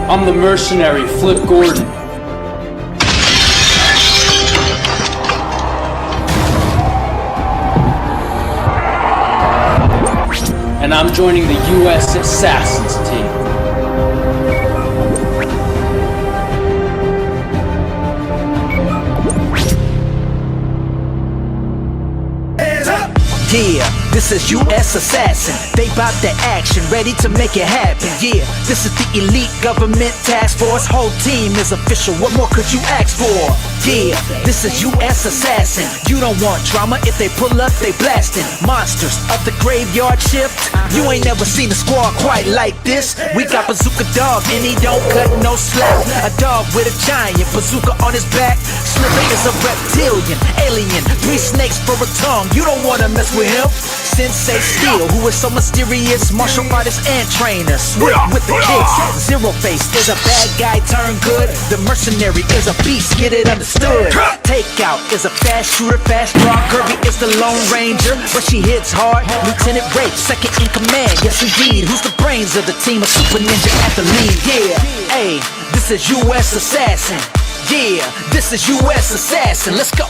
I'm the mercenary, Flip Gordon. And I'm joining the USAssassin's team. Yeah, this is USAssassin. They bout the action, ready to make it happen. Yeah, this is the elite government task force. Whole team is official, what more could you ask for? Yeah, this is USAssassin. You don't want drama, if they pull up, they blasting. Monsters of the graveyard shift. You ain't never seen a squad quite like this. We got Bazooka Dog and he don't cut no slack. A dog with a giant bazooka on his back. Slipper is a reptilian, alien, 3 snakes for a tongue. You don't wanna mess with him. Sensei Steel, who is so mysterious, martial artist and trainer, swift with the kicks. Zero Face is a bad guy turned good. The mercenary is a beast, get it understood. Takeout is a fast shooter, fast draw. Kirby is the Lone Ranger, but she hits hard. Lieutenant Rape, second in command, yes indeed. Who's the brains of the team? A super ninja at the lead. Yeah, hey, this is USAssassin. Yeah, this is USAssassin. Let's go.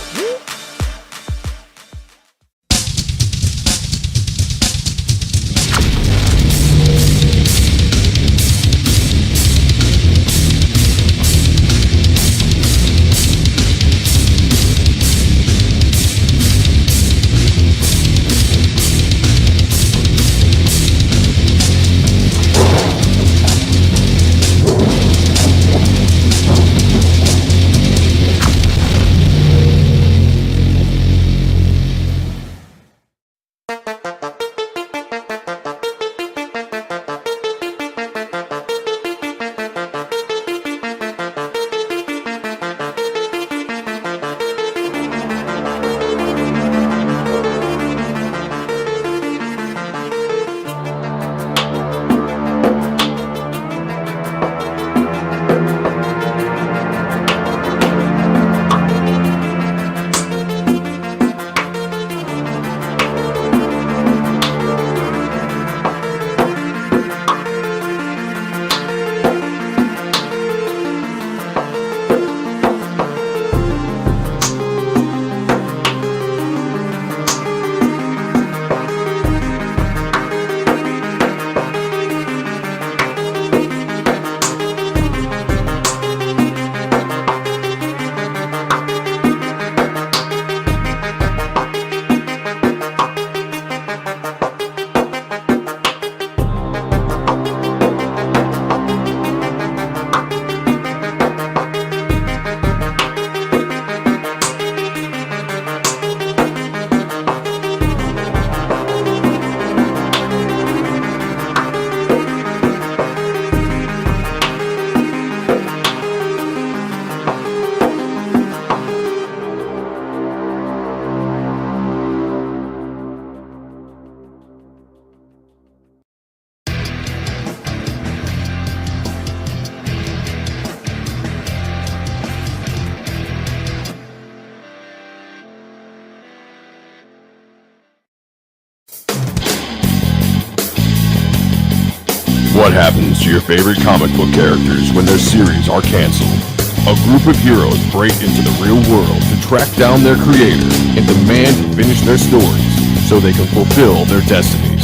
What happens to your favorite comic book characters when their series are canceled? A group of heroes break into the real world to track down their creator and demand to finish their stories so they can fulfill their destinies.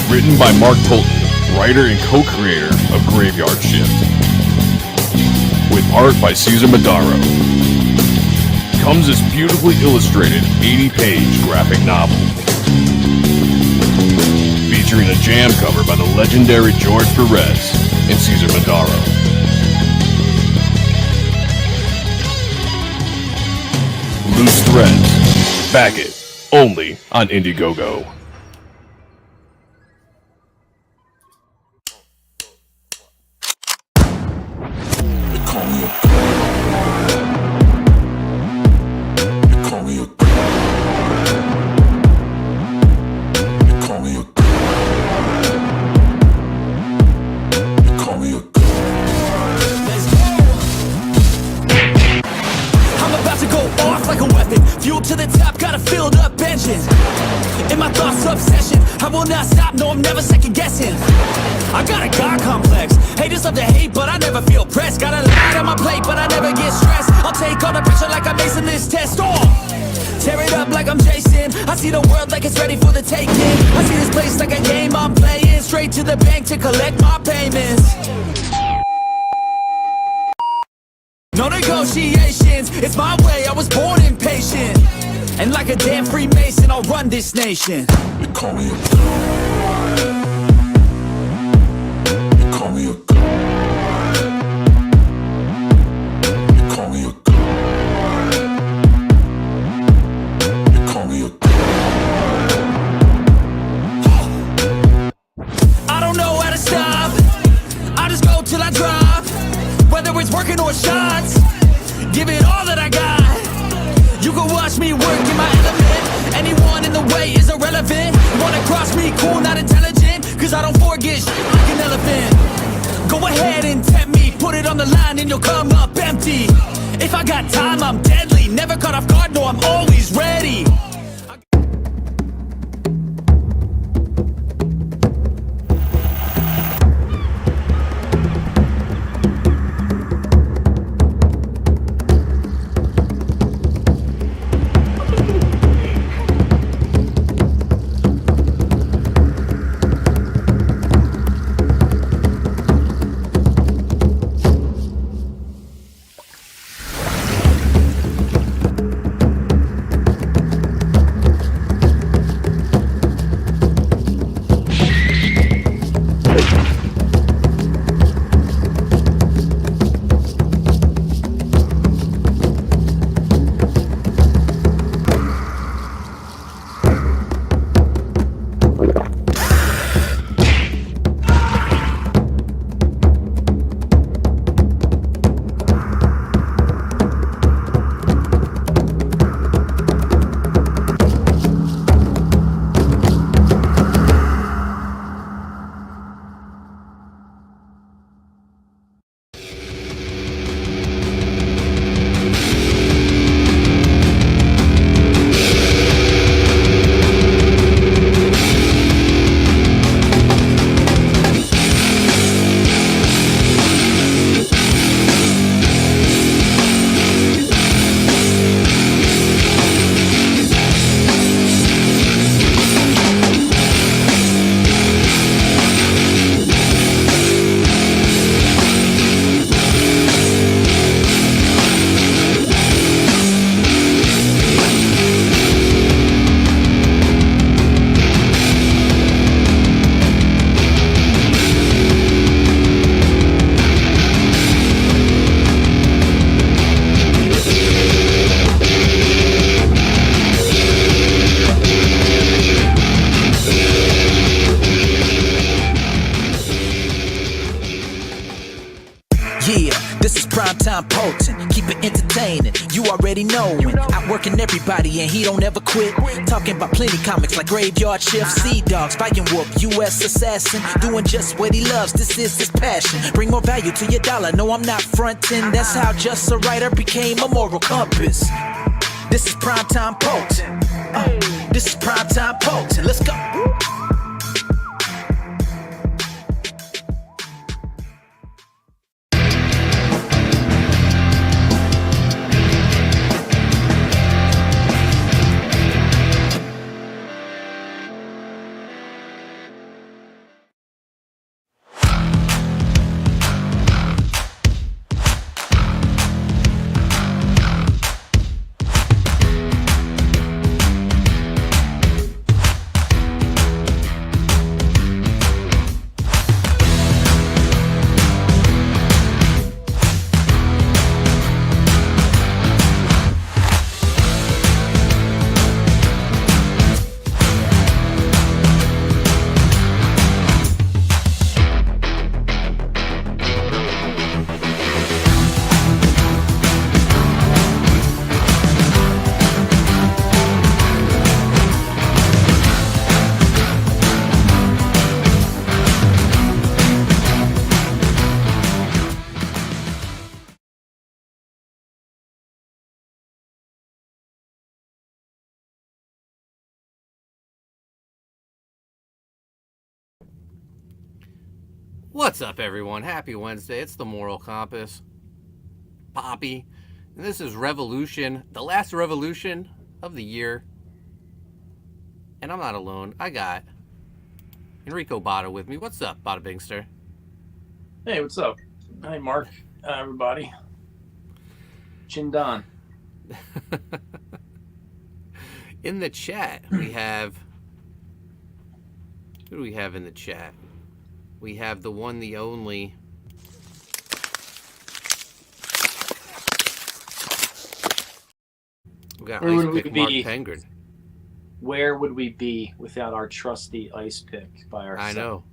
Written by Mark Poulton, writer and co-creator of Graveyard Shift. With art by Cesar Madaro. Comes this beautifully illustrated 80-page graphic novel. Featuring a jam cover by the legendary George Perez and Cesar Madaro. Loose Threads. Back it. Only on Indiegogo. To the top, got a filled up engine. In my thoughts, obsession, I will not stop, no, I'm never second guessing. I got a God complex. Haters love to hate, but I never feel pressed. Got a lot on my plate, but I never get stressed. I'll take all the pressure like I'm acing this test. Tear it up like I'm Jason. I see the world like it's ready for the taking. I see this place like a game I'm playing. Straight to the bank to collect my payments. No negotiations, it's my way, I was born impatient. And like a damn Freemason, I'll run this nation. You call me a god. You call me a god. You call me a god. You call me a god. I don't know how to stop. I just go till I drop. Whether it's working or shots, give it all that I got. You can watch me work in my element. Anyone in the way is irrelevant. Wanna cross me, cool, not intelligent. Cause I don't forget shit like an elephant. Go ahead and tempt me, put it on the line and you'll come up empty. If I got time, I'm deadly. Never caught off guard, no, I'm always ready. Primetime Poulton, keep it entertaining, you already knowin'. Outworking everybody and he don't ever quit. Talking about plenty comics like Graveyard Shift, Sea Dogs, Viking Whoop, US Assassin. Doing just what he loves, this is his passion. Bring more value to your dollar, no I'm not frontin'. That's how just a writer became a moral compass. This is Primetime Poulton, this is Primetime Poulton, let's go. What's up, everyone? Happy Wednesday. It's the Moral Compass, Poppy, and this is Revolution, the last revolution of the year. And I'm not alone. I got Enrico Botta with me. What's up, Bada Bingster? Hey, what's up? Hi, Mark. Everybody. Chindan. In the chat, we have... Who do we have in the chat? We have the one, the only... We got Where Ice would we Pick Mark be? Penguin. Where would we be without our trusty ice pick by ourselves? I know.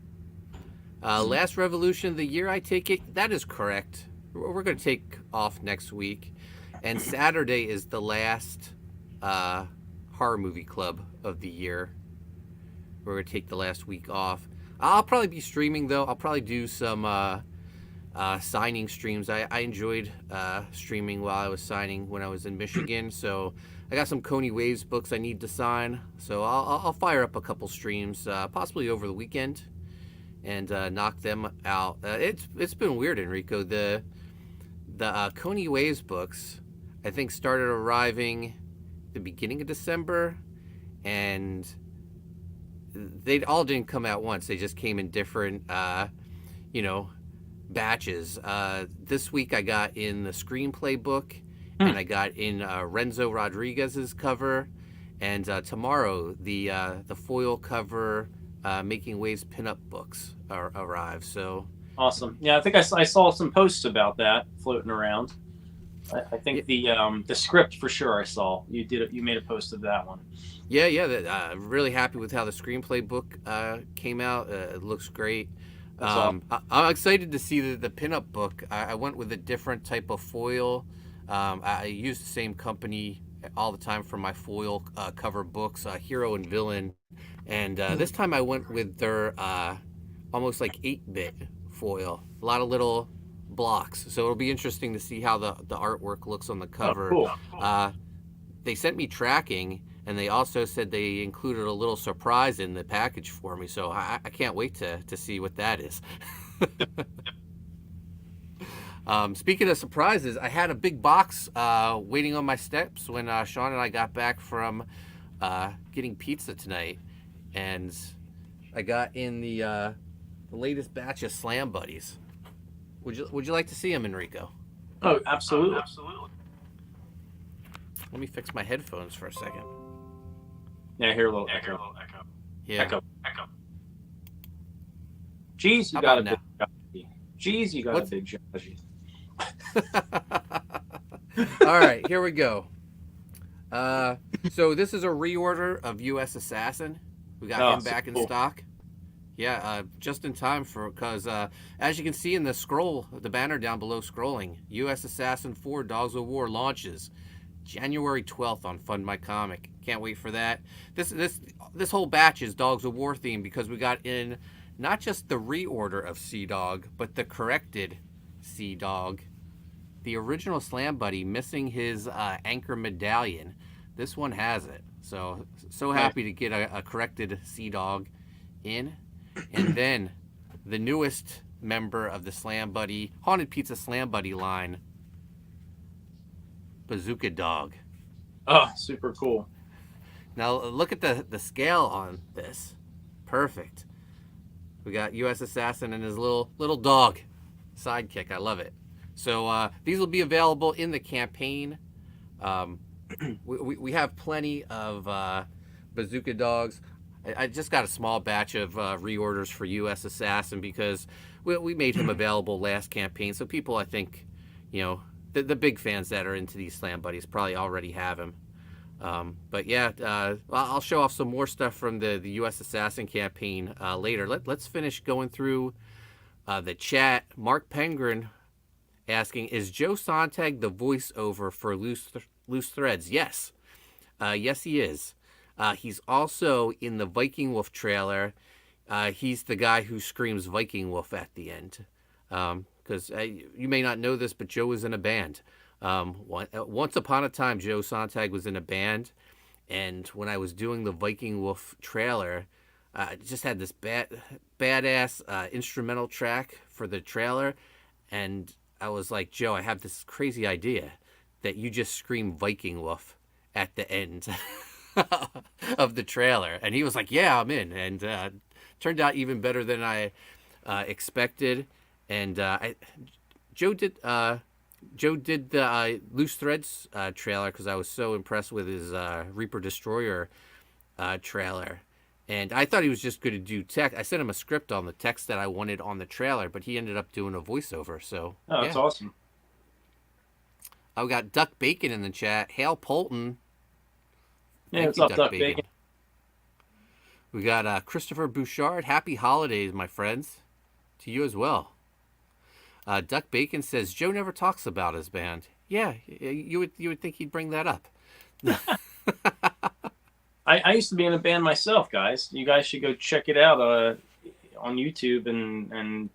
Last revolution of the year, I take it. That is correct. We're going to take off next week. And Saturday is the last horror movie club of the year. We're going to take the last week off. I'll probably be streaming, though. I'll probably do some signing streams. I enjoyed streaming while I was signing when I was in Michigan. So I got some Koni Waves books I need to sign. So I'll fire up a couple streams, possibly over the weekend, and knock them out. It's been weird, Enrico. The Koni Waves books, I think, started arriving the beginning of December, and they all didn't come out once. They just came in different, batches. This week I got in the screenplay book, and I got in Renzo Rodriguez's cover, and tomorrow the foil cover Making Waves pinup books arrive. So Awesome. Yeah, I think I saw some posts about that floating around. I think the script for sure I saw. You made a post of that one. Yeah. Really happy with how the screenplay book came out. It looks great. I'm excited to see the pinup book. I went with a different type of foil. I use the same company all the time for my foil cover books, Hero and Villain. And this time I went with their almost like 8-bit foil. A lot of little blocks. So it'll be interesting to see how the artwork looks on the cover. Oh, cool. They sent me tracking, and they also said they included a little surprise in the package for me. So I can't wait to see what that is. Speaking of surprises, I had a big box waiting on my steps when Sean and I got back from getting pizza tonight. And I got in the latest batch of Slam Buddies. Would you like to see them, Enrico? Oh, absolutely. Let me fix my headphones for a second. Yeah, I hear a little echo. Yeah. Echo. Jeez, you How got a about big strategy. Jeez, you got a big strategy. All right, here we go. So this is a reorder of USAssassin. We got him back in stock. Yeah, just in time because as you can see in the banner down below scrolling, USAssassin 4 Dogs of War launches January 12th on Fund My Comic. Can't wait for that. This whole batch is Dogs of War themed because we got in not just the reorder of Sea Dog, but the corrected Sea Dog. The original Slam Buddy missing his anchor medallion. This one has it. So happy to get a corrected Sea Dog in. And then the newest member of the Slam Buddy, Haunted Pizza Slam Buddy line, Bazooka Dog. Oh, super cool. Now look at the scale on this. Perfect. We got USAssassin and his little dog sidekick. I love it. So these will be available in the campaign. We have plenty of Bazooka Dogs. I just got a small batch of reorders for USAssassin because we made him available last campaign. So people, I think, the big fans that are into these Slam Buddies probably already have him. But yeah, I'll show off some more stuff from the USAssassin campaign later. Let's finish going through the chat. Mark Penguin asking, is Joe Sontag the voiceover for Loose Threads? Yes. Yes, he is. He's also in the Viking Wolf trailer. He's the guy who screams Viking Wolf at the end. Because you may not know this, but Joe was in a band. Once upon a time, Joe Sontag was in a band. And when I was doing the Viking Wolf trailer, just had this badass instrumental track for the trailer, and I was like, Joe, I have this crazy idea that you just scream Viking Wolf at the end of the trailer. And he was like, yeah, I'm in. And turned out even better than I expected. And Joe did the Loose Threads trailer because I was so impressed with his Reaper Destroyer trailer. And I thought he was just going to do text. I sent him a script on the text that I wanted on the trailer, but he ended up doing a voiceover. So that's awesome. We got Duck Bacon in the chat. Hail Poulton. Yeah, what's up, Duck Bacon? We got Christopher Bouchard. Happy holidays, my friends. To you as well. Duck Bacon says Joe never talks about his band. Yeah, you would think he'd bring that up. I used to be in a band myself, guys. You guys should go check it out on YouTube and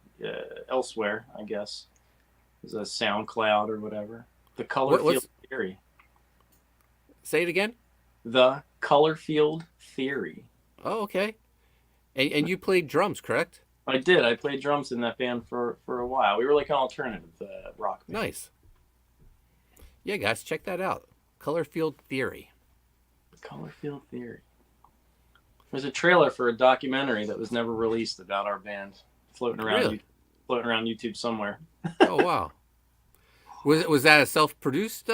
elsewhere, I guess. There's a SoundCloud or whatever. The Color Field Theory. Say it again? The Color Field Theory. Oh, okay. And you played drums, correct? I did. I played drums in that band for a while. We were like an alternative rock band. Nice. Yeah, guys, check that out. Color Field Theory. Color Field Theory. There's a trailer for a documentary that was never released about our band floating around YouTube somewhere. Oh, wow. Was that a self-produced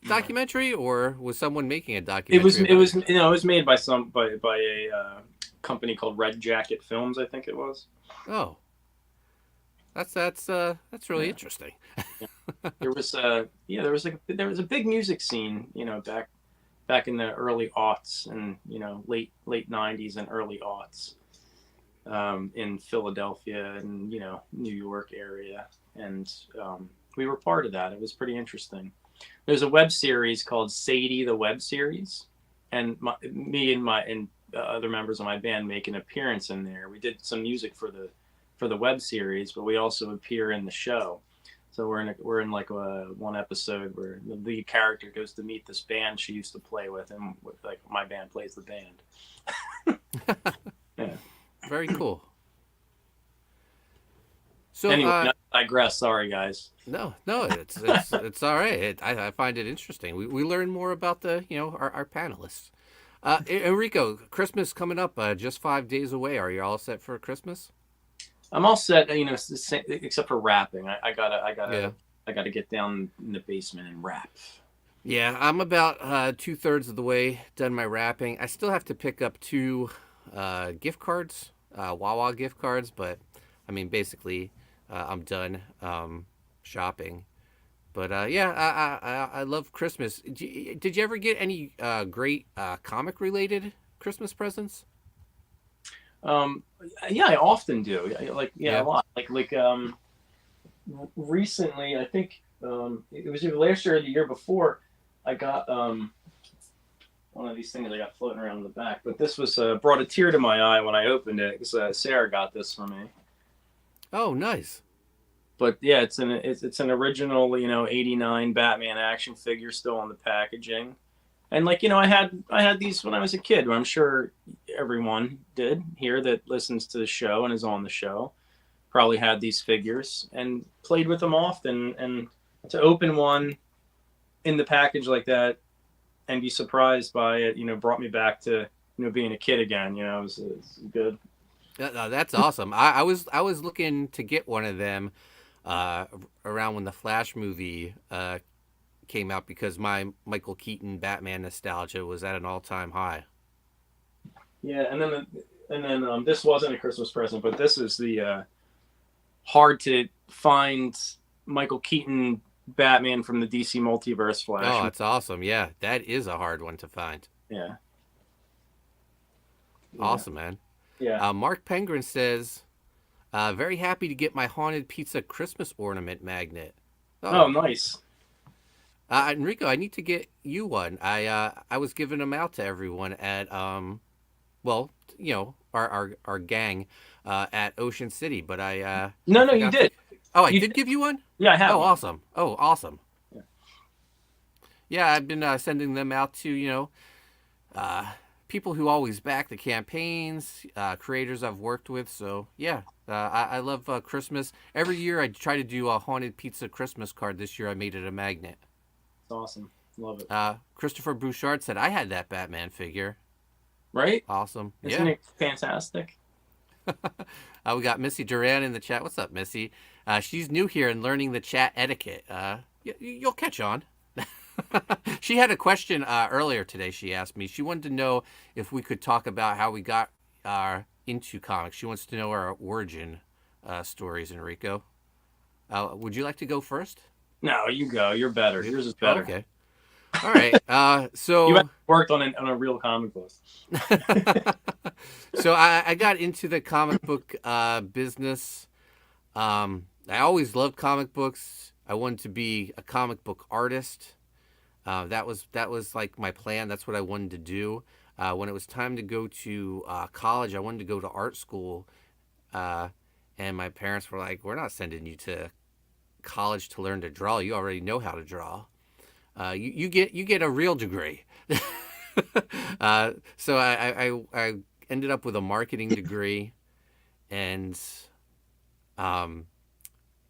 documentary, or was someone making a documentary? It was made by a company called Red Jacket Films, I think it was. Oh, that's really interesting. Yeah. There was a big music scene, back in the early aughts and late 90s and early aughts in Philadelphia and New York area, and we were part of that. It was pretty interesting. There's a web series called Sadie the Web Series, and me and other members of my band make an appearance in there. We did some music for the web series, but we also appear in the show. So we're in like one episode where the lead character goes to meet this band she used to play with, and my band plays the band. Yeah. Very cool. So anyway, I digress. Sorry, guys. No, it's all right. I find it interesting. We learn more about our panelists. Enrico, Christmas coming up, just 5 days away. Are you all set for Christmas? I'm all set, except for rapping. I gotta get down in the basement and rap. Yeah, I'm about 2/3 of the way done my rapping. I still have to pick up 2 gift cards, Wawa gift cards, but I mean, basically, I'm done shopping. But I love Christmas. Did you ever get any great comic-related Christmas presents? Yeah, I often do. A lot. Recently, I think it was either last year or the year before, I got one of these things I got floating around in the back. But this was brought a tear to my eye when I opened it, because Sarah got this for me. Oh, nice. But yeah, it's an original, 89 Batman action figure still on the packaging. And I had these when I was a kid. I'm sure everyone did here that listens to the show and is on the show probably had these figures and played with them often. And to open one in the package like that and be surprised by it, brought me back to being a kid again. It was good. That's awesome. I was looking to get one of them around when the Flash movie came out, because my Michael Keaton Batman nostalgia was at an all-time high. Yeah, and then this wasn't a Christmas present, but this is the hard to find Michael Keaton Batman from the DC Multiverse Flash. Oh, that's awesome. Yeah, that is a hard one to find. Yeah. Awesome, man. Yeah. Mark Penguin says, very happy to get my Haunted Pizza Christmas ornament magnet. Oh, nice. Enrico, I need to get you one. I was giving them out to everyone at our gang at Ocean City, but I No, you did. Oh, I did give you one? Yeah, I have. Oh, one. Awesome. Oh, awesome. Yeah, I've been sending them out to people who always back the campaigns, creators I've worked with. So yeah, I love Christmas. Every year I try to do a haunted pizza Christmas card. This year I made it a magnet. It's awesome. Love it. Christopher Bouchard said I had that Batman figure. Right? Awesome. Isn't Yeah. it fantastic? We got Missy Duran in the chat. What's up, Missy? She's new here and learning the chat etiquette. You'll catch on. She had a question earlier today. She asked me. She wanted to know if we could talk about how we got into comics. She wants to know our origin stories, Enrico. Would you like to go first? No, you go. You're better. Yours is better. Okay. All right. So You actually worked on a real comic book. So I got into the comic book business. I always loved comic books. I wanted to be a comic book artist. That was like my plan. That's what I wanted to do. When it was time to go to college, I wanted to go to art school. And my parents were like, "We're not sending you to college to learn to draw. You already know how to draw. You get a real degree." So I ended up with a marketing degree, and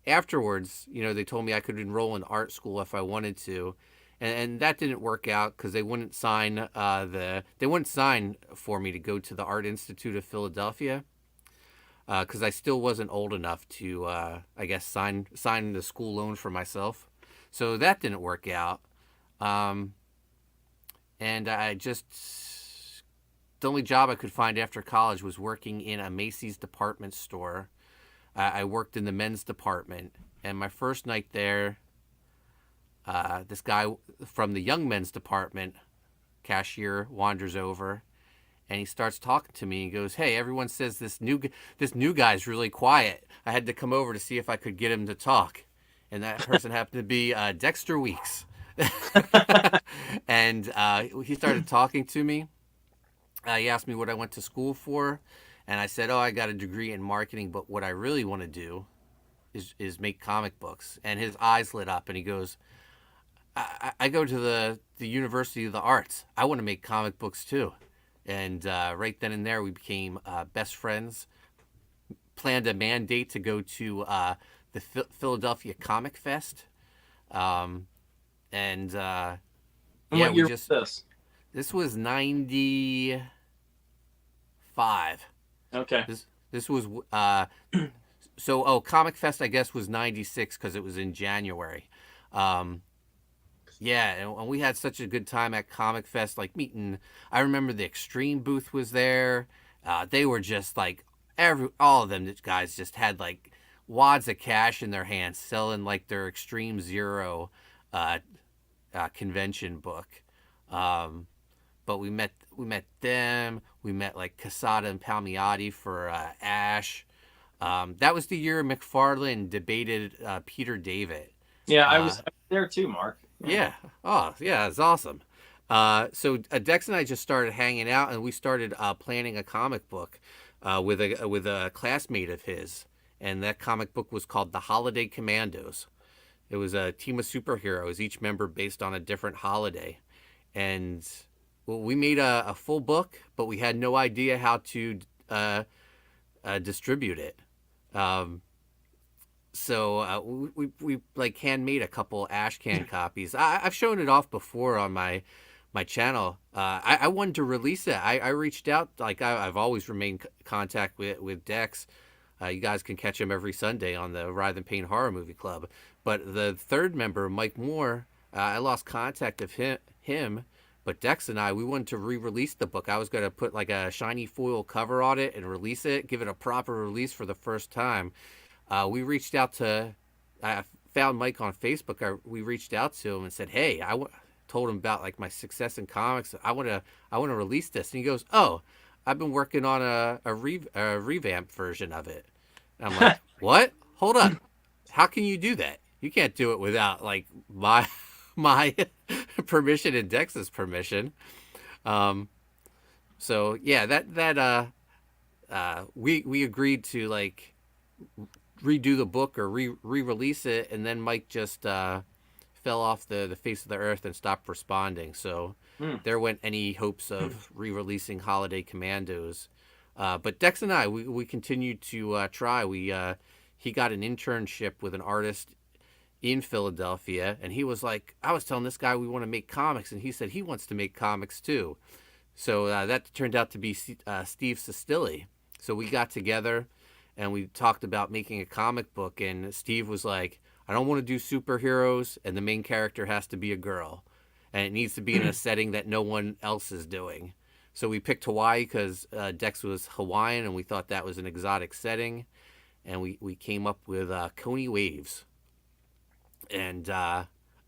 afterwards, they told me I could enroll in art school if I wanted to, and that didn't work out because they wouldn't sign for me to go to the Art Institute of Philadelphia because I still wasn't old enough to I guess sign the school loan for myself. So that didn't work out. And the only job I could find after college was working in a Macy's department store. I worked in the men's department, and my first night there, this guy from the young men's department, cashier, wanders over, and he starts talking to me. He goes, "Hey, everyone says this new guy's really quiet. I had to come over to see if I could get him to talk." And that person happened to be Dexter Weeks. And he started talking to me. He asked me what I went to school for, and I said, "Oh, I got a degree in marketing, but what I really want to do is make comic books." And his eyes lit up, and he goes, I go to the University of the Arts. I want to make comic books too." And right then and there, we became best friends. Planned a mandate to go to the Philadelphia Comic Fest. And what year was this? This was 95. Okay. This was Comic Fest I guess was 96 because it was in January. Yeah, and we had such a good time at Comic Fest, like meeting. I remember the Extreme booth was there. They were just like all of them guys just had like wads of cash in their hands, selling like their Extreme Zero convention book. But we met them. We met like Casada and Palmiotti for Ash. That was the year McFarlane debated Peter David. Yeah, I was there too, Mark. Yeah. Oh, yeah, it's awesome. So Dex and I just started hanging out, and we started planning a comic book with a classmate of his, and that comic book was called The Holiday Commandos. It was a team of superheroes, each member based on a different holiday, and we made a full book, but we had no idea how to distribute it. So we like handmade a couple Ashcan copies. I've shown it off before on my channel. I wanted to release it. I reached out, like I've always remained contact with Dex. You guys can catch him every Sunday on the Writhe Payne Horror Movie Club. But the third member, Mike Moore, I lost contact of him. But Dex and we wanted to re-release the book. I was going to put like a shiny foil cover on it and release it, give it a proper release for the first time. We reached out to, I found Mike on Facebook. We reached out to him and said, "Hey," told him about like my success in comics. I want to release this. And he goes, "Oh, I've been working on a revamped version of it." And I'm like, "What? Hold up. How can you do that? You can't do it without like my permission and Dex's permission." So yeah, we agreed to like redo the book or re-release it, and then Mike just fell off the face of the earth and stopped responding. So there went any hopes of re-releasing Holiday Commandos. But Dex and I, we continued to try. He got an internship with an artist in Philadelphia, and he was like, I was telling this guy we want to make comics, and he said he wants to make comics too. So that turned out to be Steve Sestilli. So we got together and we talked about making a comic book, and Steve was like, I don't want to do superheroes, and the main character has to be a girl, and it needs to be in a setting that no one else is doing. So we picked Hawaii because Dex was Hawaiian, and we thought that was an exotic setting, and we came up with Koni Waves. And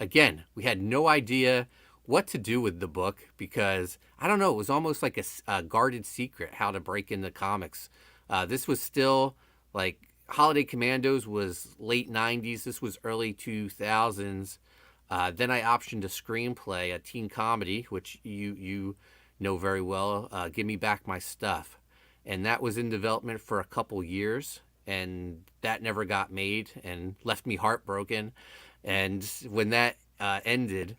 again, we had no idea what to do with the book because, I don't know, it was almost like a guarded secret how to break into comics. This was still like Holiday Commandos was late 90s. This was early 2000s. Then I optioned a screenplay, a teen comedy, which you know very well, Give Me Back My Stuff. And that was in development for a couple years, and that never got made and left me heartbroken. And when that ended,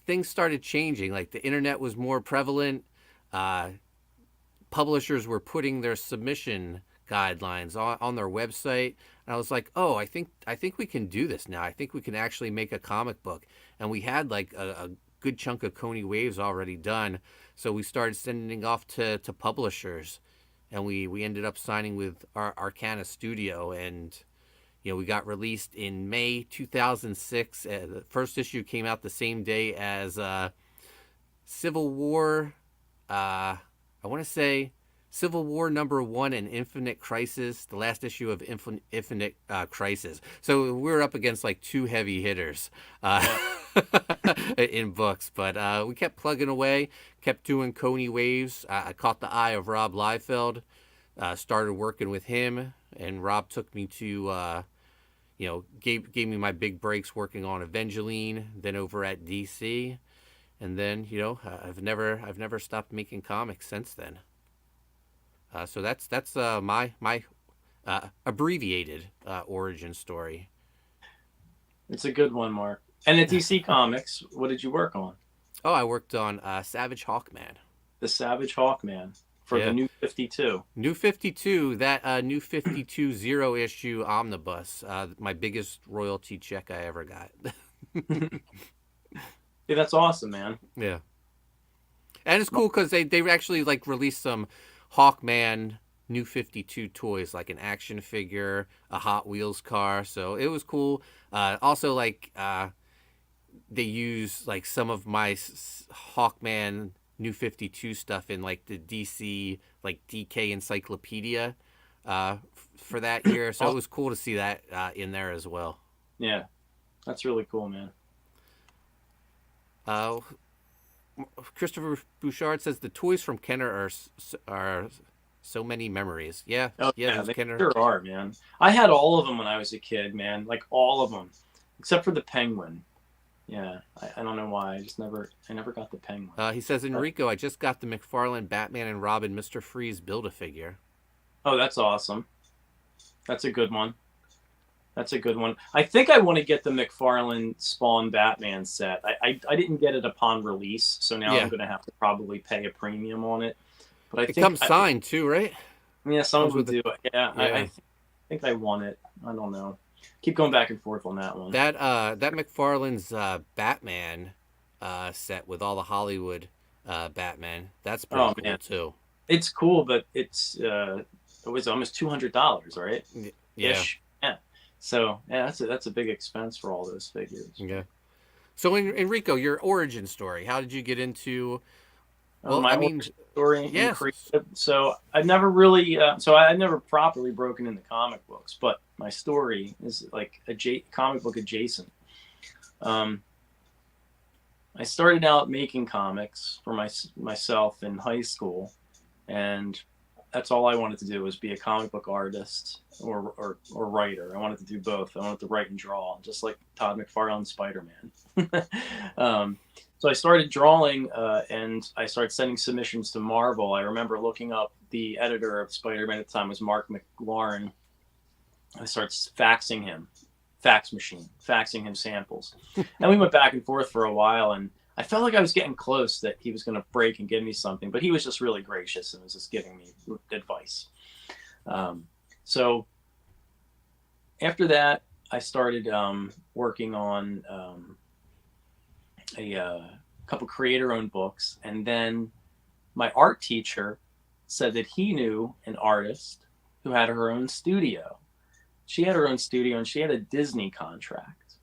things started changing. Like the internet was more prevalent. Publishers were putting their submission guidelines on their website. And I was like, oh, I think we can do this now. I think we can actually make a comic book. And we had like a good chunk of Koni Waves already done. So we started sending off to publishers. And we ended up signing with our Arcana Studio, and we got released in May 2006. The first issue came out the same day as Civil War. I want to say Civil War #1 and Infinite Crisis, the last issue of Infinite Crisis. So we were up against like two heavy hitters in books, but we kept plugging away, kept doing Koni Waves. I caught the eye of Rob Liefeld, started working with him, and Rob took me to, gave me my big breaks working on Evangeline, then over at DC, and then I've never stopped making comics since then. So that's my abbreviated origin story. It's a good one, Mark. And at DC Comics, what did you work on? Oh, I worked on Savage Hawkman. The Savage Hawkman for the New 52. New 52, that New 52 zero issue omnibus, my biggest royalty check I ever got. Yeah, that's awesome, man. Yeah. And it's cool because they actually like released some Hawkman New 52 toys, like an action figure, a Hot Wheels car. So it was cool. Also, like they use like some of my Hawkman New 52 stuff in like the DC like DK Encyclopedia for that year. So it was cool to see that in there as well. Yeah, that's really cool, man. Christopher Bouchard says the toys from Kenner are so many memories. Yeah, they Kenner. sure are, man. I had all of them when I was a kid, man. Like all of them, except for the Penguin. Yeah, I don't know why. I never got the Penguin. He says, Enrico, I just got the McFarlane Batman and Robin Mr. Freeze Build-A-Figure. Oh, that's awesome. That's a good one. I think I want to get the McFarlane Spawn Batman set. I didn't get it upon release, so now I'm going to have to probably pay a premium on it. But It comes signed too, right? Yeah, some of them do. Yeah. I think I want it. I don't know. Keep going back and forth on that one. That McFarlane's Batman set with all the Hollywood Batman, that's pretty cool too. It's cool, but it was almost $200, right? Yeah. Ish. Yeah. So that's a big expense for all those figures. Yeah. So Enrico, your origin story. How did you get into? Well, my story. Yes. So I never really. So I never properly broken into comic books, but my story is like comic book adjacent. I started out making comics for myself in high school, and that's all I wanted to do was be a comic book artist or writer. I wanted to do both. I wanted to write and draw, just like Todd McFarlane's Spider-Man. So I started drawing, and I started sending submissions to Marvel. I remember looking up the editor of Spider-Man at the time was Mark McLaurin. I started faxing him samples. And we went back and forth for a while, and I felt like I was getting close that he was going to break and give me something, but he was just really gracious and was just giving me advice. So after that, I started working on a couple creator-owned books, and then my art teacher said that he knew an artist who had her own studio. She had her own studio, and she had a Disney contract,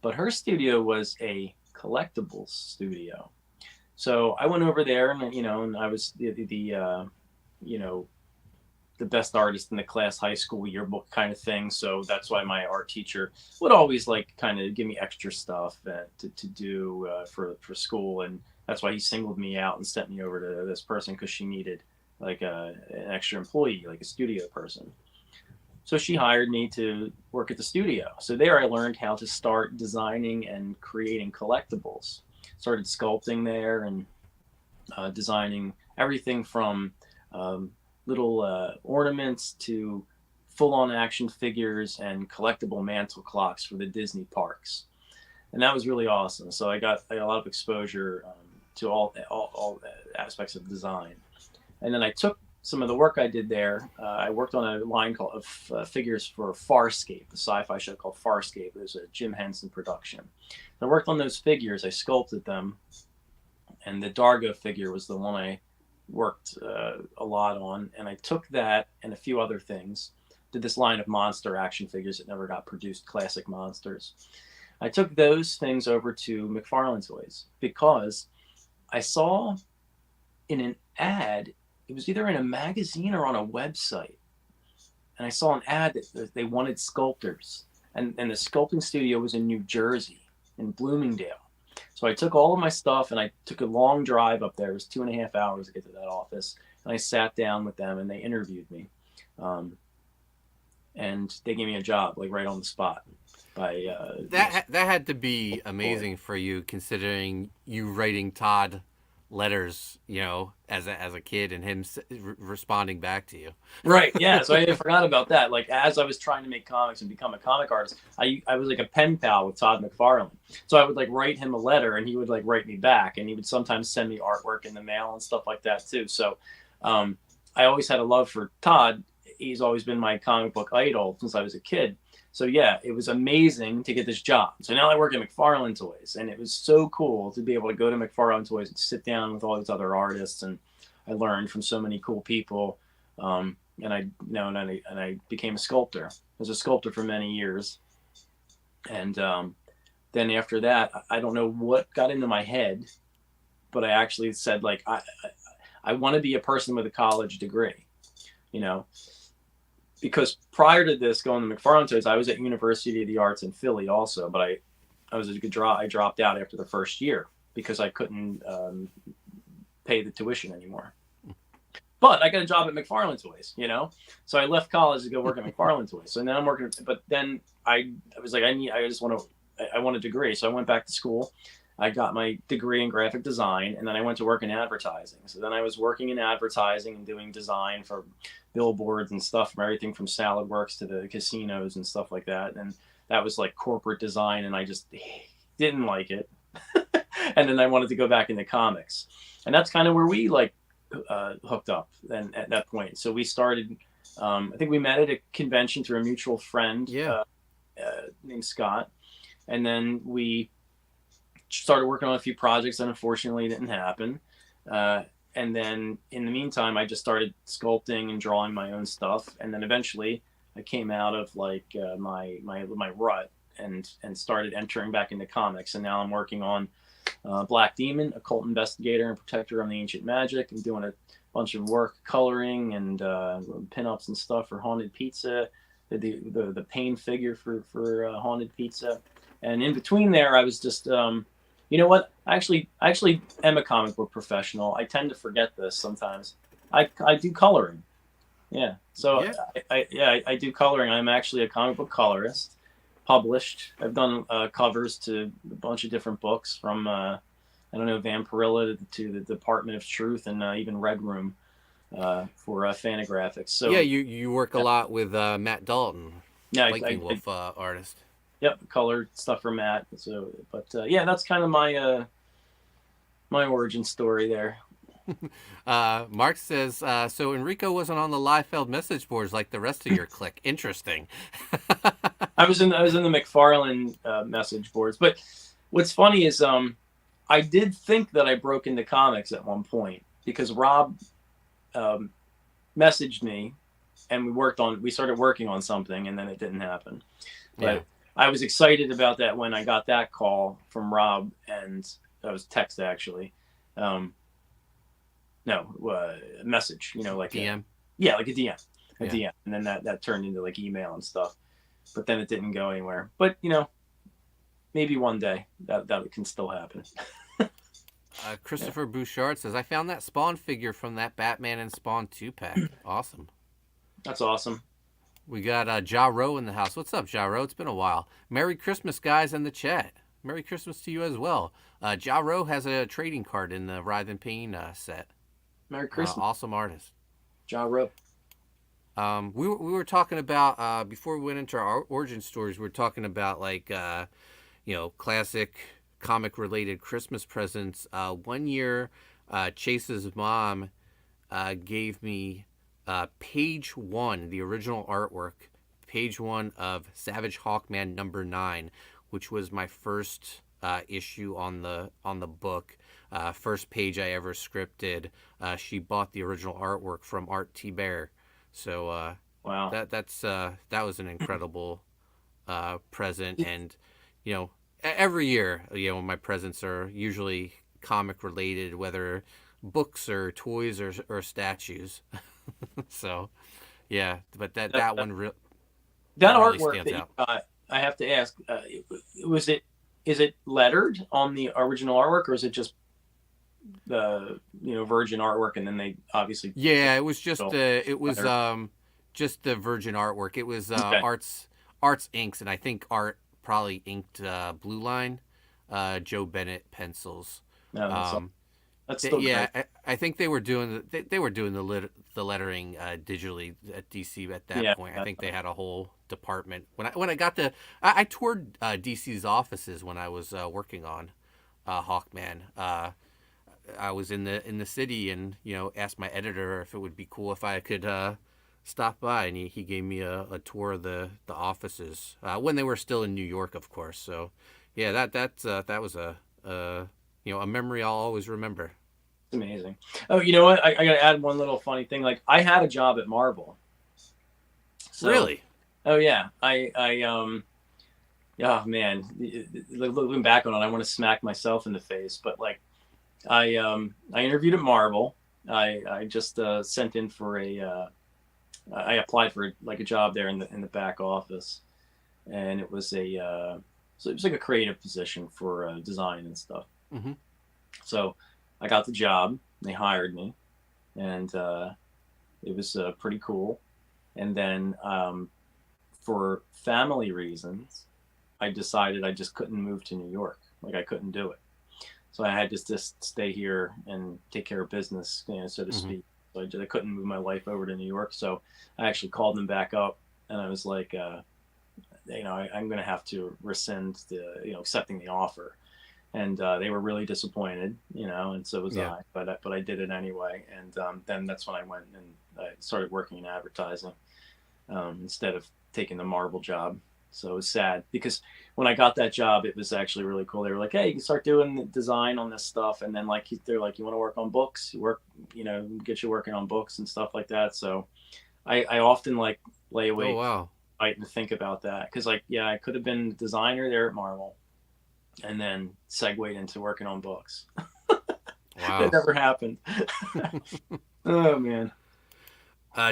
but her studio was a collectibles studio. So I went over there, and and I was the best artist in the class, high school yearbook kind of thing. So that's why my art teacher would always like kind of give me extra stuff to do for school. And that's why he singled me out and sent me over to this person, because she needed like an extra employee, like a studio person. So she hired me to work at the studio. So there I learned how to start designing and creating collectibles. Started sculpting there and designing everything from little ornaments to full-on action figures and collectible mantle clocks for the Disney parks. And that was really awesome. So I got a lot of exposure to all aspects of design. And then I took some of the work I did there. I worked on a line of figures for Farscape, a sci-fi show called Farscape. It was a Jim Henson production. I worked on those figures. I sculpted them. And the Dargo figure was the one I worked a lot on. And I took that and a few other things, did this line of monster action figures that never got produced, classic monsters. I took those things over to McFarlane Toys because I saw in an ad, it was either in a magazine or on a website, and I saw an ad that they wanted sculptors, and the sculpting studio was in New Jersey, in Bloomingdale. So I took all of my stuff and I took a long drive up there. It was 2.5 hours to get to that office, and I sat down with them and they interviewed me, and they gave me a job like right on the spot. That had to be amazing for you, considering you writing Todd letters, as a kid, and him responding back to you. Right. Yeah. So I forgot about that. Like, as I was trying to make comics and become a comic artist, I was like a pen pal with Todd McFarlane. So I would like write him a letter, and he would like write me back, and he would sometimes send me artwork in the mail and stuff like that too. So I always had a love for Todd. He's always been my comic book idol since I was a kid. So yeah, it was amazing to get this job. So now I work at McFarlane Toys, and it was so cool to be able to go to McFarlane Toys and sit down with all these other artists, and I learned from so many cool people. And I became a sculptor. I was a sculptor for many years, and then after that, I don't know what got into my head, but I actually said like I want to be a person with a college degree, Because prior to this, going to McFarlane Toys, I was at University of the Arts in Philly also, but I dropped out after the first year because I couldn't pay the tuition anymore. But I got a job at McFarlane Toys, So I left college to go work at McFarlane Toys. So now I'm working, but then I was like, I want a degree. So I went back to school. I got my degree in graphic design, and then I went to work in advertising. So then I was working in advertising and doing design for billboards and stuff, from everything from Salad Works to the casinos and stuff like that. And that was like corporate design, and I just didn't like it. And then I wanted to go back into comics, and that's kind of where we hooked up then at that point. So we started, I think we met at a convention through a mutual friend named Scott. And then we started working on a few projects that unfortunately didn't happen. And then in the meantime, I just started sculpting and drawing my own stuff. And then eventually I came out of like my rut and started entering back into comics. And now I'm working on Black Demon, Occult Investigator and Protector of the Ancient Magic. I'm doing a bunch of work coloring and pinups and stuff for Haunted Pizza, the Payne figure for Haunted Pizza. And in between there, I was just, you know what? I actually am a comic book professional. I tend to forget this sometimes. I do coloring. Yeah. So yeah. I do coloring. I'm actually a comic book colorist, published. I've done covers to a bunch of different books, from Vampirilla to the Department of Truth, and even Red Room for Fantagraphics. So yeah, you work a lot with Matt Dalton, Viking Wolf artist. Yep, colored stuff for Matt. So, but yeah, that's kind of my my origin story there. Mark says, so Enrico wasn't on the Liefeld message boards like the rest of your clique. Interesting. I was in the McFarlane message boards, but what's funny is I did think that I broke into comics at one point because Rob messaged me and we started working on something, and then it didn't happen. But Yeah. I was excited about that when I got that call from Rob, and that was text actually. Message, like DM. like a DM, Yeah. DM, and then that turned into like email and stuff. But then it didn't go anywhere. But maybe one day that can still happen. Christopher Bouchard says, I found that Spawn figure from that Batman and Spawn 2-pack. Awesome. That's awesome. We got Ja Rowe in the house. What's up, Ja Rowe? It's been a while. Merry Christmas, guys, in the chat. Merry Christmas to you as well. Ja Rowe has a trading card in the Writhe Payne set. Merry Christmas. Awesome artist. Ja Rowe. We were talking about, before we went into our origin stories, we were talking about like, classic comic-related Christmas presents. One year, Chase's mom gave me page 1, the original artwork, page 1 of Savage Hawkman #9, which was my first issue on the book. First page I ever scripted. She bought the original artwork from Art T. Bear. So Wow. that was an incredible present, and every year my presents are usually comic related, whether books or toys or statues. So yeah, but that one that really artwork stands that out. you got, I have to ask, is it lettered on the original artwork, or is it just the virgin artwork, and then they obviously Yeah, it was just letter? just the virgin artwork. It was Okay. Art's inks, and I think Art probably inked Blue Line, Joe Bennett pencils. No, Um, that's still yeah, great. I think they were doing the lettering digitally at DC at that Yeah, point. I think they had a whole department. When I got I toured DC's offices when I was working on Hawkman. I was in the city and asked my editor if it would be cool if I could stop by, and he gave me a tour of the offices when they were still in New York, of course. So yeah, that was a memory I'll always remember. It's amazing. Oh, you know what? I got to add one little funny thing. Like, I had a job at Marvel. So, Really? Oh yeah. Oh man, looking back on it, I want to smack myself in the face. But like, I interviewed at Marvel. I just sent in for I applied for like a job there in the back office, and it was so it was like a creative position for design and stuff. Mm-hmm. So I got the job. They hired me, and it was pretty cool. And then for family reasons, I decided I just couldn't move to New York. Like, I couldn't do it. So I had to just stay here and take care of business, so to speak. So I couldn't move my life over to New York. So I actually called them back up, and I was like, I'm going to have to rescind accepting the offer. And they were really disappointed, and so was I. But I did it anyway. And then that's when I went and I started working in advertising instead of taking the Marvel job. So it was sad because when I got that job, it was actually really cool. They were like, "Hey, you can start doing the design on this stuff," and then they're like, "You want to work on books? Get you working on books and stuff like that." So I often like lay awake Oh wow. and think about that because I could have been a designer there at Marvel, and then segued into working on books. Wow. That never happened. Oh man.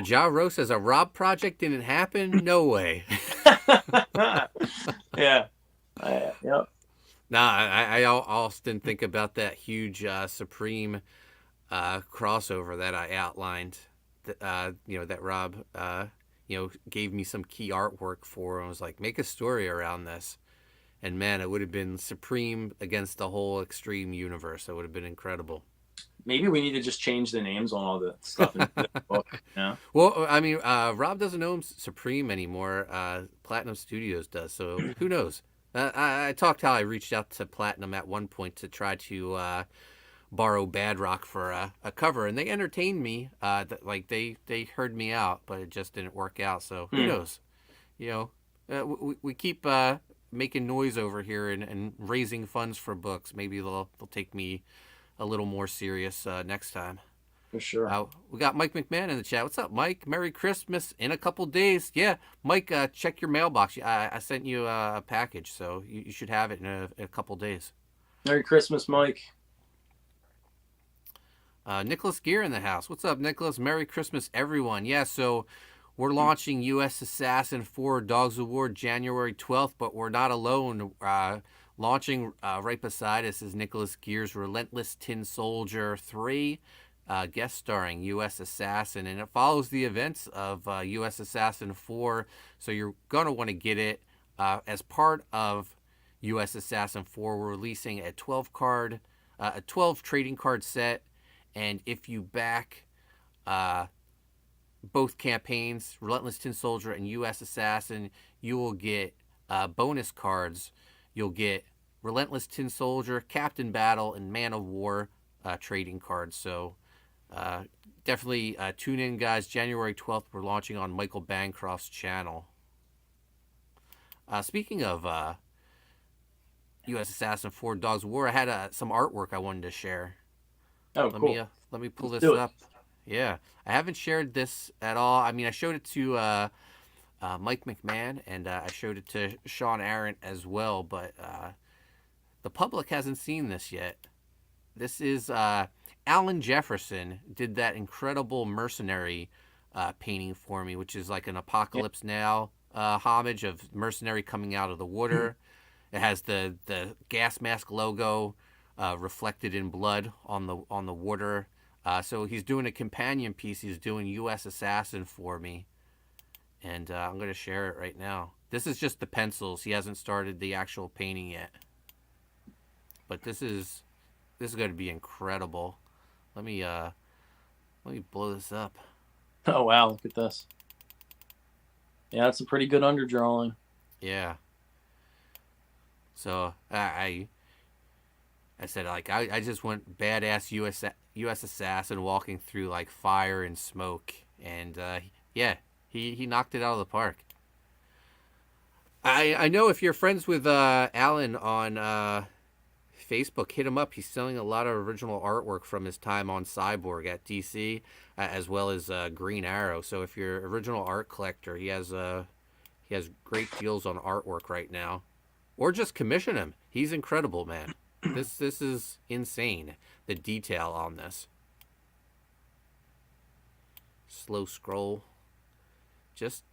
Ja Rowe says a Rob project didn't happen. No way. Yeah. Yep. Nah, I often think about that huge Supreme crossover that I outlined. That Rob gave me some key artwork for, and was like, make a story around this. And man, it would have been Supreme against the whole Extreme universe. That would have been incredible. Maybe we need to just change the names on all the stuff in the book. Yeah. Well, I mean, Rob doesn't own Supreme anymore. Platinum Studios does. So who knows? I talked how I reached out to Platinum at one point to try to borrow Badrock for a cover, and they entertained me. They heard me out, but it just didn't work out. So who knows? We keep making noise over here and raising funds for books. Maybe they'll take me a little more serious next time. For sure. We got Mike McMahon in the chat. What's up, Mike? Merry Christmas in a couple days. Yeah, Mike, check your mailbox. I sent you a package, so you should have it in a couple days. Merry Christmas, Mike. Nicholas Gear in the house. What's up, Nicholas? Merry Christmas, everyone. Yeah, so we're launching USAssassin 4 Dogs of War January 12th, but we're not alone. Launching right beside us is Nicholas Gear's Relentless Tin Soldier 3, guest starring USAssassin, and it follows the events of USAssassin 4, so you're going to want to get it. As part of USAssassin 4, we're releasing a 12 trading card set, and if you back both campaigns, Relentless Tin Soldier and USAssassin, you will get bonus cards. You'll get Relentless Tin Soldier, Captain Battle, and Man of War trading cards. So definitely tune in, guys. January 12th, we're launching on Michael Bancroft's channel. Speaking of USAssassin 4 Dogs of War, I had some artwork I wanted to share. Oh, cool. Let me pull this up. Yeah, I haven't shared this at all. I mean, I showed it to Mike McMahon, and I showed it to Sean Ahrendt as well, but the public hasn't seen this yet. This is Alan Jefferson did that incredible Mercenary painting for me, which is like an Apocalypse Now homage of Mercenary coming out of the water. It has the gas mask logo reflected in blood on the water. So he's doing a companion piece. He's doing USAssassin for me, and I'm going to share it right now. This is just the pencils. He hasn't started the actual painting yet, but this is going to be incredible. Let me blow this up. Oh wow, look at this. Yeah, that's a pretty good underdrawing. Yeah. So I said, like, I just went badass USAssassin walking through like fire and smoke, and yeah, he knocked it out of the park. I know if you're friends with Alan on Facebook, hit him up. He's selling a lot of original artwork from his time on Cyborg at DC, as well as Green Arrow. So if you're an original art collector, he has great deals on artwork right now, or just commission him. He's incredible, man. This is insane, the detail on this. Slow scroll. Just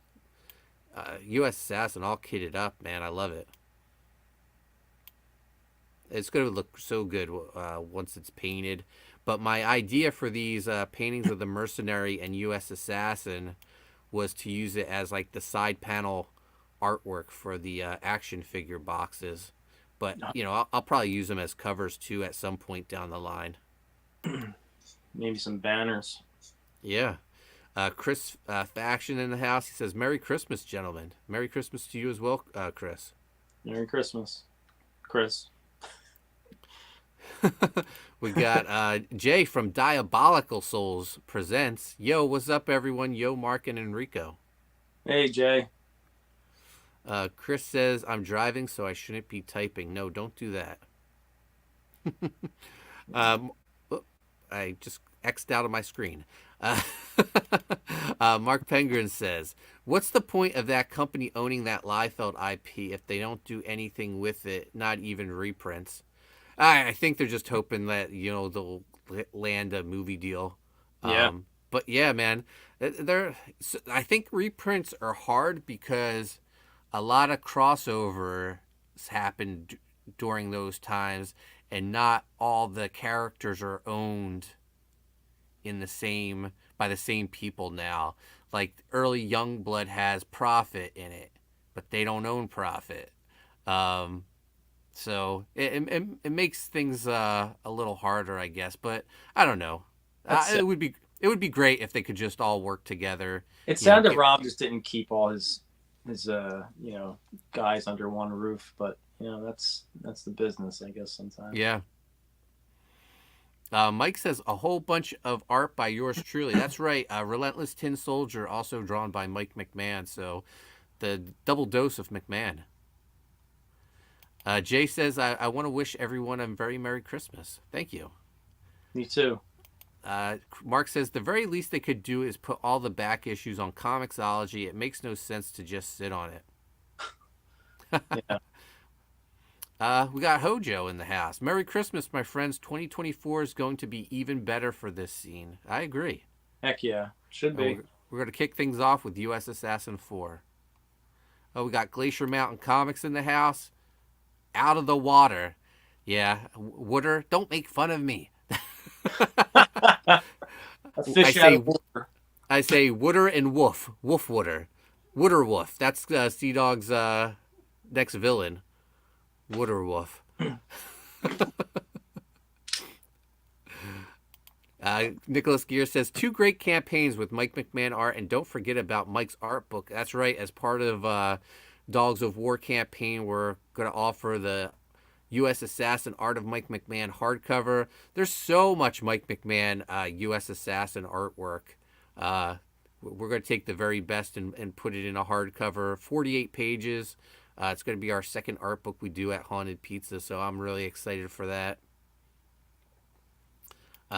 USAssassin all kitted up, man. I love it. It's going to look so good once it's painted. But my idea for these paintings of the Mercenary and USAssassin was to use it as like the side panel artwork for the action figure boxes. But, you know, I'll probably use them as covers, too, at some point down the line. Maybe some banners. Yeah. Chris Faction in the house. He says, Merry Christmas, gentlemen. Merry Christmas to you as well, Chris. Merry Christmas, Chris. We got Jay from Diabolical Souls presents. Yo, what's up, everyone? Yo, Mark and Enrico. Hey, Jay. Chris says, I'm driving, so I shouldn't be typing. No, don't do that. I just X'd out of my screen. Mark Penguin says, what's the point of that company owning that Liefeld IP if they don't do anything with it, not even reprints? I think they're just hoping that, you know, they'll land a movie deal. Yeah. But yeah, man, I think reprints are hard because a lot of crossovers happened during those times, and not all the characters are owned by the same people now. Like early Youngblood has Prophet in it, but they don't own Prophet. So it makes things a little harder, I guess. But I don't know. It would be great if they could just all work together. It's sad that Rob just didn't keep all his guys under one roof, but that's the business, I guess, sometimes. Yeah. Mike says a whole bunch of art by yours truly. That's right. Relentless Tin Soldier, also drawn by Mike McMahon. So the double dose of McMahon. Jay says, I want to wish everyone a very Merry Christmas. Thank you. Me too. Mark says, the very least they could do is put all the back issues on Comixology. It makes no sense to just sit on it. Yeah. We got Hojo in the house. Merry Christmas, my friends. 2024 is going to be even better for this scene. I agree. Heck yeah. Should be. We're going to kick things off with US Assassin 4. Oh, we got Glacier Mountain Comics in the house. Out of the water. Yeah, Wooder, don't make fun of me. A fish out of water. I say Wooder and Woof. Woof Wooder. Wooder Woof. That's Sea Dog's next villain. Wooder Woof. Nicholas Gear says, 2 great campaigns with Mike McMahon art, and don't forget about Mike's art book. That's right. As part of Dogs of War campaign, we're going to offer the U.S. Assassin Art of Mike McMahon hardcover. There's so much Mike McMahon U.S. Assassin artwork. We're going to take the very best and put it in a hardcover, 48 pages. It's going to be our second art book we do at Haunted Pizza, so I'm really excited for that.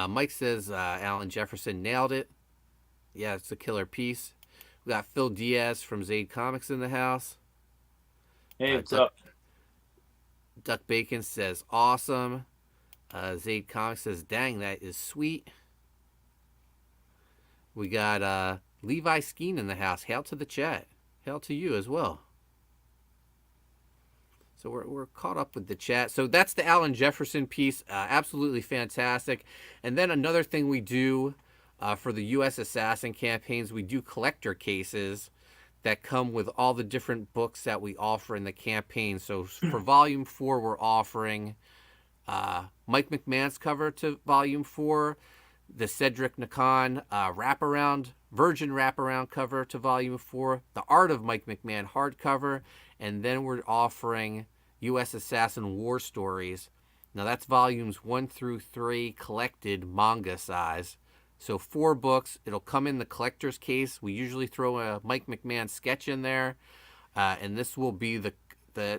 Mike says Alan Jefferson nailed it. Yeah, it's a killer piece. We got Phil Diaz from Zaid Comics in the house. Hey, what's up? Duck Bacon says awesome. Zaid Comics says, dang, that is sweet. We got Levi Skeen in the house. Hail to the chat. Hail to you as well. So we're caught up with the chat. So that's the Alan Jefferson piece. Absolutely fantastic. And then another thing we do for the U.S. Assassin campaigns, we do collector cases that come with all the different books that we offer in the campaign. So for Volume 4, we're offering Mike McMahon's cover to Volume 4, the Cedric Nacon Virgin wraparound cover to Volume 4, the Art of Mike McMahon hardcover, and then we're offering U.S. Assassin War Stories. Now that's Volumes 1 through 3 collected manga size. So 4 books. It'll come in the collector's case. We usually throw a Mike McMahon sketch in there. And this will be the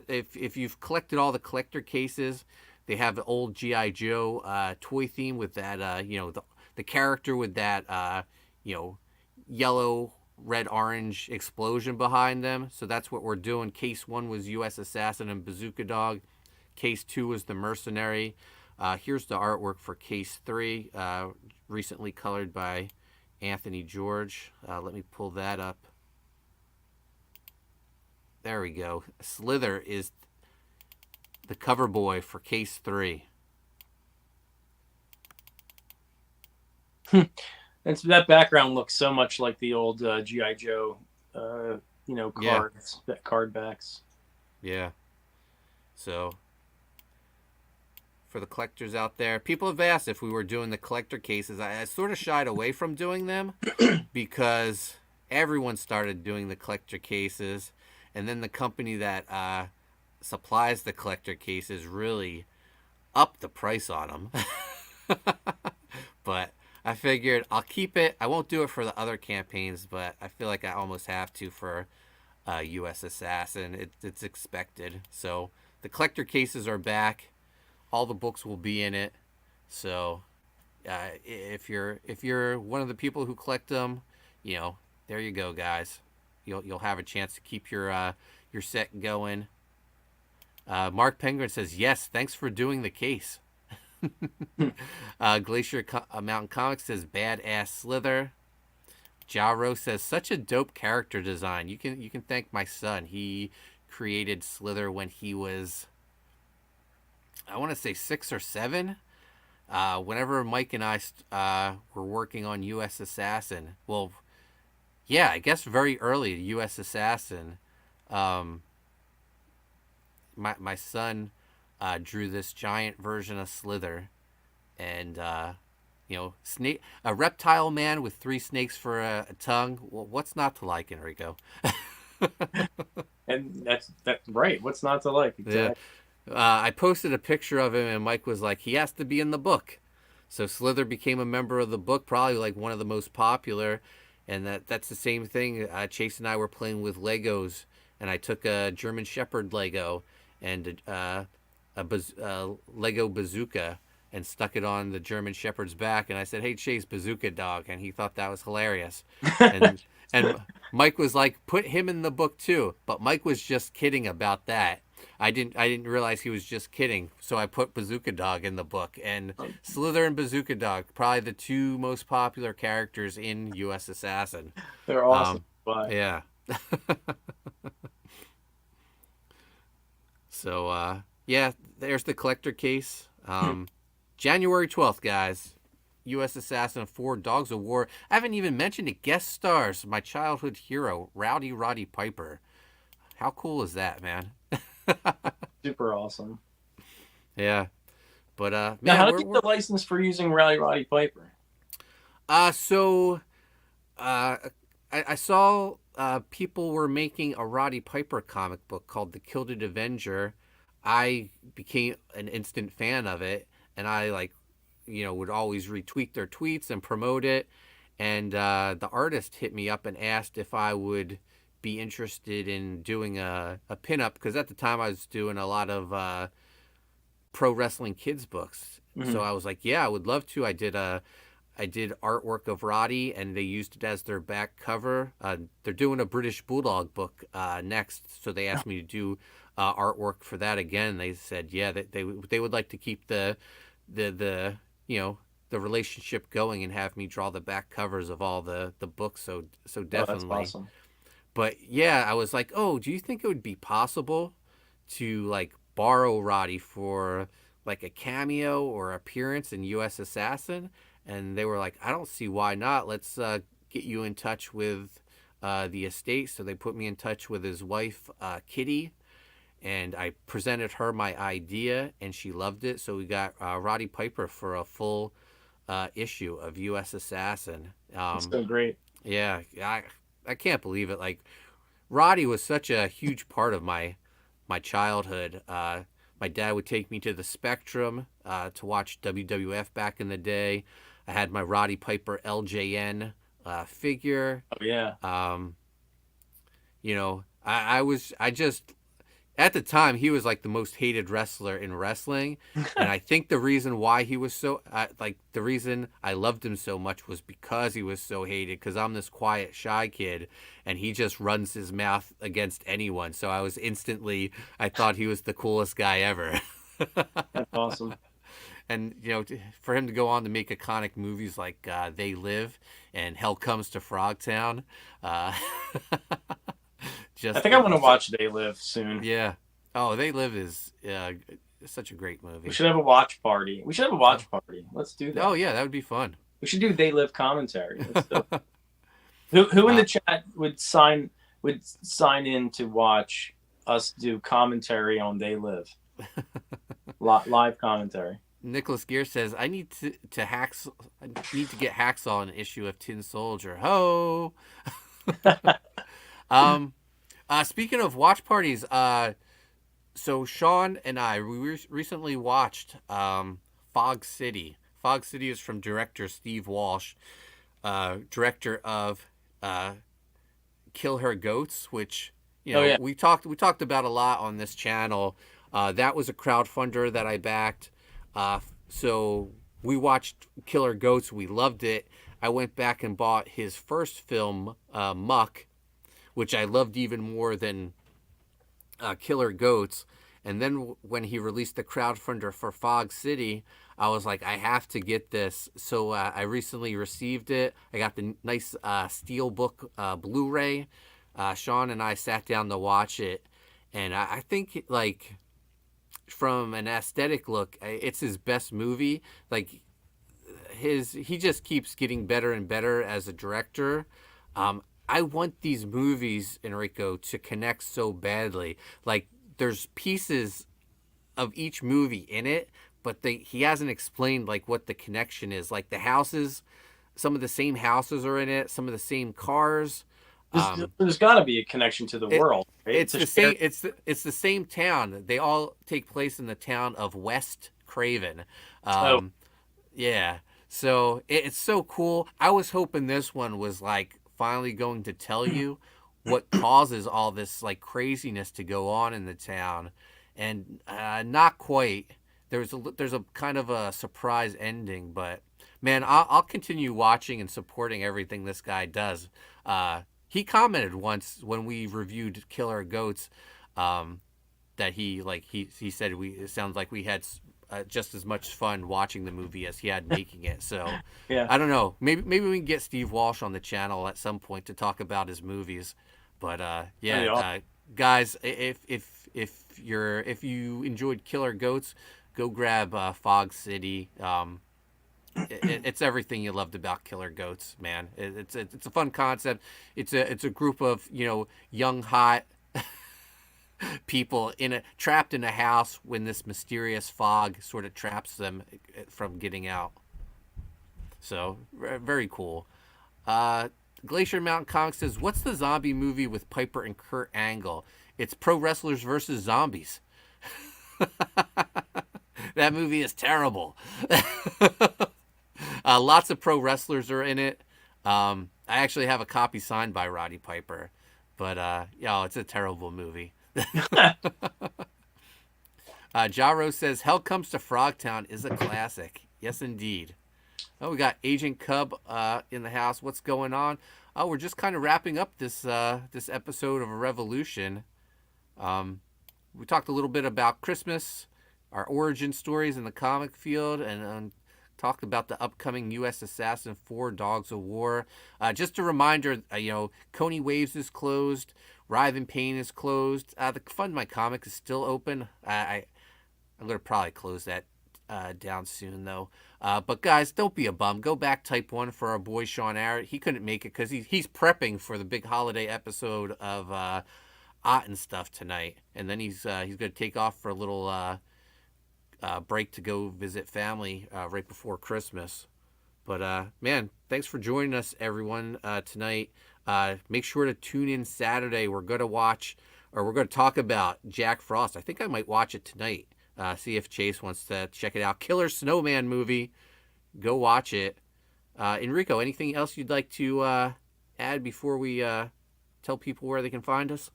if you've collected all the collector cases, they have the old G.I. Joe toy theme with that, the character with that, yellow, red, orange explosion behind them. So that's what we're doing. Case 1 was U.S. Assassin and Bazooka Dog. Case 2 was the Mercenary. Here's the artwork for Case 3, recently colored by Anthony George. Let me pull that up. There we go. Slither is the cover boy for Case 3. That background looks so much like the old G.I. Joe, cards, card backs. Yeah. So, for the collectors out there, people have asked if we were doing the collector cases. I sort of shied away from doing them because everyone started doing the collector cases, and then the company that supplies the collector cases really upped the price on them. But I figured I'll keep it. I won't do it for the other campaigns, but I feel like I almost have to for U.S. Assassin. It's expected. So the collector cases are back. All the books will be in it. So if you're one of the people who collect them, there you go, guys. You'll have a chance to keep your set going. Mark Penguin says, yes, thanks for doing the case. Glacier Mountain Comics says, badass Slither. Jaro says, such a dope character design. You can thank my son. He created Slither when he was, I want to say 6 or 7. Whenever Mike and I were working on U.S. Assassin. Well, yeah, I guess very early U.S. Assassin. My son drew this giant version of Slither, and snake, a reptile man with 3 snakes for a tongue. Well, what's not to like, Enrico? And that's right. What's not to like? Exactly. Yeah. I posted a picture of him, and Mike was like, he has to be in the book. So Slither became a member of the book, probably like one of the most popular. And that's the same thing. Chase and I were playing with Legos, and I took a German Shepherd Lego and Lego bazooka and stuck it on the German Shepherd's back. And I said, "Hey, Chase, bazooka dog," and he thought that was hilarious. And Mike was like, "Put him in the book too," but Mike was just kidding about that. I didn't realize he was just kidding, so I put Bazooka Dog in the book. And Slither and Bazooka Dog, probably the two most popular characters in USAssassin. They're awesome. Yeah. So yeah, there's the collector case. January 12th, guys. USAssassin 4 Dogs of War. I haven't even mentioned it. Guest stars my childhood hero, Roddy Piper. How cool is that, man? Super awesome. Yeah. But man, now, how did you get the license for using Roddy Piper? I saw people were making a Roddy Piper comic book called The Gilded Avenger. I became an instant fan of it, and I would always retweet their tweets and promote it. And the artist hit me up and asked if I would be interested in doing a pinup, because at the time I was doing a lot of pro wrestling kids books. So I was like, yeah, I would love to. I did artwork of Roddy, and they used it as their back cover. They're doing a British Bulldog book next, so they asked me to do artwork for that again. They said, yeah, that they would like to keep the relationship going and have me draw the back covers of all the books. So definitely. Oh, that's awesome. But yeah, I was like, oh, do you think it would be possible to like borrow Roddy for like a cameo or appearance in USAssassin? And they were like, I don't see why not. Let's get you in touch with the estate. So they put me in touch with his wife, Kitty, and I presented her my idea, and she loved it. So we got Roddy Piper for a full issue of USAssassin. That's so great. Yeah, I can't believe it. Like, Roddy was such a huge part of my childhood. My dad would take me to the Spectrum to watch WWF back in the day. I had my Roddy Piper LJN figure. Oh yeah. I just at the time he was like the most hated wrestler in wrestling, and I think the reason why he was so the reason I loved him so much was because he was so hated. Because I'm this quiet, shy kid, and he just runs his mouth against anyone. So I thought he was the coolest guy ever. That's awesome. And for him to go on to make iconic movies like They Live and Hell Comes to Frogtown. I think I want to watch They Live soon. Yeah. Oh, They Live is such a great movie. We should have a watch party. Let's do that. Oh yeah, that would be fun. We should do They Live commentary. Who in the chat would sign in to watch us do commentary on They Live? Live commentary. Nicholas Gear says, I need to get Hacksaw an issue of Tin Soldier. Ho. Speaking of watch parties, so Sean and I, we recently watched Fog City. Fog City is from director Steve Walsh, director of Kill Her Goats, which we talked about a lot on this channel. That was a crowdfunder that I backed. So we watched Kill Her Goats. We loved it. I went back and bought his first film, Muck, which I loved even more than Killer Goats. And then when he released the crowdfunder for Fog City, I was like, I have to get this. So I recently received it. I got the nice Steelbook Blu-ray. Sean and I sat down to watch it. And I think, like, from an aesthetic look, it's his best movie. Like, he just keeps getting better and better as a director. I want these movies, Enrico, to connect so badly. Like, there's pieces of each movie in it, but he hasn't explained like what the connection is. Like the houses, some of the same houses are in it, some of the same cars. There's got to be a connection to the world. Right? It's the same. It's the same town. They all take place in the town of West Craven. Yeah. So it's so cool. I was hoping this one was like finally going to tell you what causes all this like craziness to go on in the town, and not quite. There's a kind of a surprise ending, but man, I'll continue watching and supporting everything this guy does. He commented once when we reviewed Killer Goats, that he said it sounds like we had just as much fun watching the movie as he had making it. So Yeah. I don't know. Maybe we can get Steve Walsh on the channel at some point to talk about his movies. But guys, if you enjoyed Killer Goats, go grab Fog City. It's everything you loved about Killer Goats, man. It's a fun concept. It's a group of young hot people trapped in a house when this mysterious fog sort of traps them from getting out. So very cool. Glacier Mountain Comics says, "What's the zombie movie with Piper and Kurt Angle? It's Pro Wrestlers versus Zombies." That movie is terrible. Lots of pro wrestlers are in it. I actually have a copy signed by Roddy Piper, but it's a terrible movie. Jaro says, "Hell Comes to Frogtown" is a classic. Yes, indeed. Oh, we got Agent Cub in the house. What's going on? Oh, we're just kind of wrapping up this episode of A Revolution. We talked a little bit about Christmas, our origin stories in the comic field, and talked about the upcoming USAssassin 4 Dogs of War. Just a reminder, Koni Waves is closed. Writhe Payne is closed. The Fund My Comic is still open. I'm going to probably close that down soon, though. But guys, don't be a bum. Go back type 1 for our boy Sean Ahrendt. He couldn't make it because he's prepping for the big holiday episode of Ott and stuff tonight. And then he's going to take off for a little break to go visit family right before Christmas. But man, thanks for joining us, everyone, tonight. Make sure to tune in Saturday. We're going to talk about Jack Frost. I think I might watch it tonight. See if Chase wants to check it out. Killer Snowman movie. Go watch it. Enrico, anything else you'd like to add before we tell people where they can find us?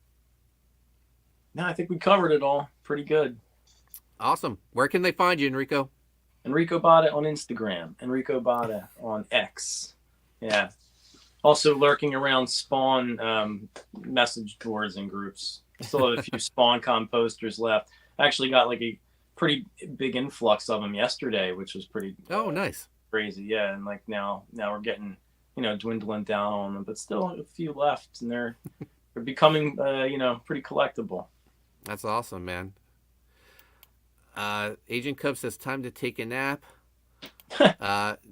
No, I think we covered it all pretty good. Awesome. Where can they find you, Enrico? Enrico Botta on Instagram. Enrico Botta on X. Yeah. Also lurking around Spawn message boards and groups. Still have a few SpawnCon posters left. I actually got like a pretty big influx of them yesterday, which was pretty nice. Crazy. Yeah. And like now we're getting, dwindling down on them, but still a few left, and they're becoming pretty collectible. That's awesome, man. Agent Cub says, "Time to take a nap."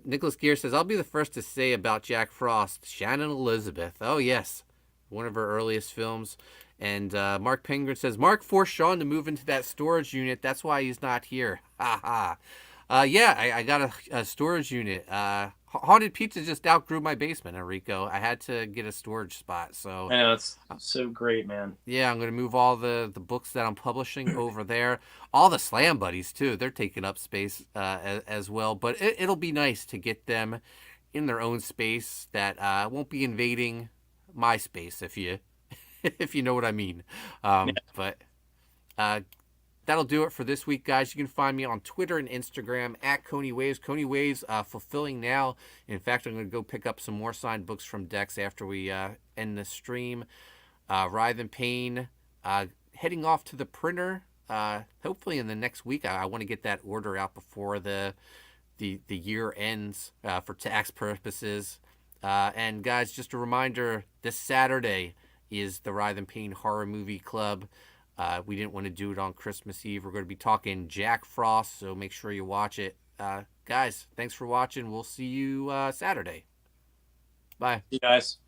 Nicholas Gear says, "I'll be the first to say about Jack Frost, Shannon Elizabeth." Oh, yes. One of her earliest films. And Mark Penguin says, "Mark forced Sean to move into that storage unit. That's why he's not here." Ha ha. I got a storage unit. Haunted Pizza just outgrew my basement, Enrico. I had to get a storage spot. So I know, it's so great, man. Yeah, I'm going to move all the books that I'm publishing over there. All the Slam Buddies, too. They're taking up space as well. But it'll be nice to get them in their own space that won't be invading my space, if you know what I mean. But that'll do it for this week, guys. You can find me on Twitter and Instagram at Koni Waves. Koni Waves fulfilling now. In fact, I'm going to go pick up some more signed books from Dex after we end the stream. Writhe Payne heading off to the printer. Hopefully in the next week. I want to get that order out before the year ends for tax purposes. And guys, just a reminder, this Saturday is the Writhe Payne Horror Movie Club. We didn't want to do it on Christmas Eve. We're going to be talking Jack Frost, so make sure you watch it. Guys, thanks for watching. We'll see you Saturday. Bye. See you guys.